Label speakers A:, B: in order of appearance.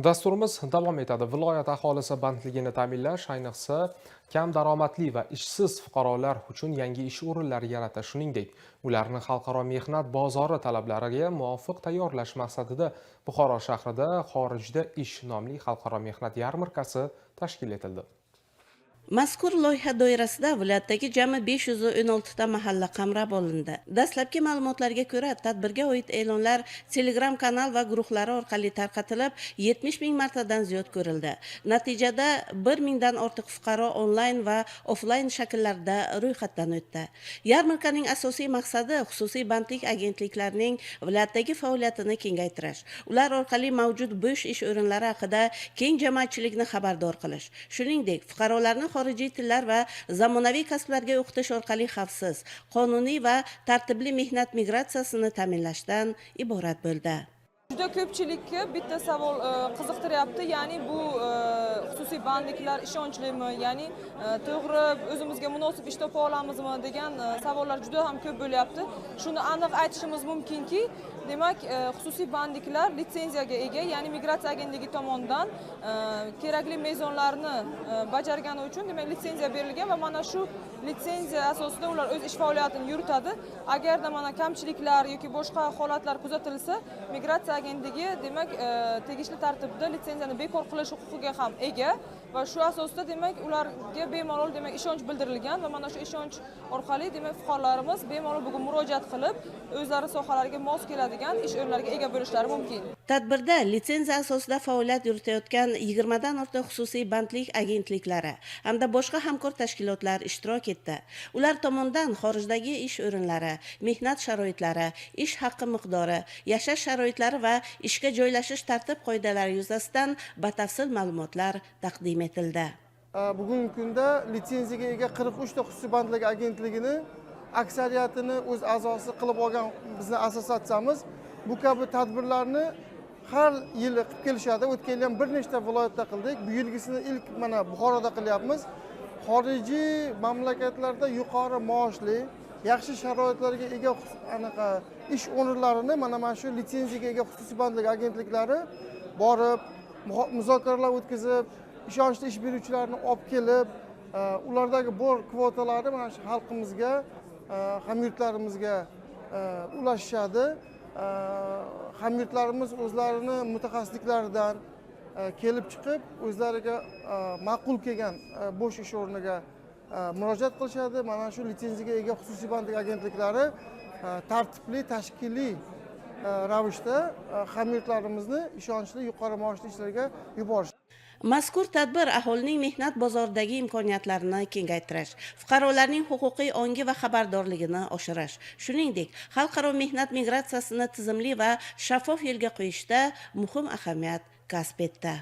A: Dasturimiz davom etadi. Viloyat aholisi bandligini ta'minlash, ayniqsa kam daromadli va ishsiz fuqarolar uchun yangi ish o'rinlari yaratish, shuningdek, ularni xalqaro mehnat bozori talablariga muvofiq tayyorlash maqsadida Buxoro shahrida xorijda ish nomli xalqaro mehnat yarmarkasi tashkil etildi.
B: Mazkur loyiha doirasida viloyatdagi jami 516 ta mahalla qamrab olindi. Dastlabki ma'lumotlarga ko'ra, tadbirga oid e'lonlar Telegram kanal va guruhlari orqali tarqatilib, 70 ming martadan ziyod ko'rildi. Natijada 1 mingdan ortiq fuqaro onlayn va offlayn shakllarda ro'yxatdan o'tdi. Yarmarkaning asosiy maqsadi xususiy bandlik agentliklarining viloyatdagi faoliyatini kengaytirish. Ular orqali mavjud bo'sh ish o'rinlari haqida keng jamoatchilikni xabardor qilish. Shuningdek, fuqarolarni xorijiy tillar va zamonaviy kasblarga o'qitish orqali xavfsiz, qonuniy va tartibli mehnat migratsiyasini ta'minlashdan iborat bo'ldi.
C: Juda ko'pchilikka bitta savol qiziqtiryapti, ya'ni bu xususiy bandliklar ishonchlimi, ya'ni to'g'ri o'zimizga munosib ish topa olamizmi degan savollar juda ham ko'p bo'lyapti. Shuni aniq aytishimiz mumkinki, demak, xususiy bandliklar litsenziyaga ega, ya'ni migratsiya agentligi tomonidan kerakli mezonlarni bajargani uchun demak litsenziya berilgan va mana shu litsenziya asosida ular o'z ish faoliyatini yuritadi. Agarda mana kamchiliklar yoki boshqa holatlar kuzatilsa, migratsiya agentligi demak tegishli tartibda litsenziyani bekor qilish huquqiga ham ega va shu asosda demak ularga bemalol demak ishonch bildirilgan va mana shu ishonch orqali demak fuqarolarimiz bemalol bugun murojaat qilib o'zlari sohalariga mos keladigan ish o'rinlariga ega bo'lishlari mumkin.
B: Tadbirda litsenziya asosida faoliyat yuritayotgan 20 dan ortiq xususiy bandlik agentliklari hamda boshqa hamkor tashkilotlar ishtirok etdi. Ular tomonidan xorijdagi ish o'rinlari, mehnat sharoitlari, ish haqqi miqdori, yashash sharoitlari va ishga joylashish tartib-qoidalari yuzasidan batafsil ma'lumotlar taqdim etildi.
D: Bugungi kunda litsenziyaga ega 43 ta xususiy bandlik agentligini aksariyatini o'z a'zosi qilib olgan bizning assotsiatsiyamiz bu kabi tadbirlarni har yili qilib kelishadi. O'tgan yil ham bir nechta viloyatda qildik. Bu yilgisini ilk mana Buxoroda qilyapmiz. Xorijiy mamlakatlarda yuqori maoshli, yaxshi sharoitlarga ega anaqa ish o'rinlarini mana shu litsenziyaga ega xususiy bandlik agentliklari borib, muzokaralar o'tkazib, ishonchli ish beruvchilarni olib kelib, ulardagi bor kvotalari mana shu xalqimizga, hamyurtlarimizga ulashishadi. Hamyurtlarimiz o'zlarini mutaxassisliklaridan kelib chiqib, o'zlariga ma'qul kelgan bo'sh ish o'rniga murojaat qilishadi. Mana shu litsenziyaga ega xususiy bandlik agentliklari tartibli, tashkiliy ravishda hamyurtlarimizni ishonchli, yuqori maoshli ishlarga yuborish.
B: Mazkur tadbir aholining mehnat bozoridagi imkoniyatlarini kengaytirish, fuqarolarning huquqiy ongi va xabardorligini oshirish, shuningdek, xalqaro mehnat migratsiyasini tizimli va shaffof yo'lga qo'yishda muhim ahamiyat kasb etdi.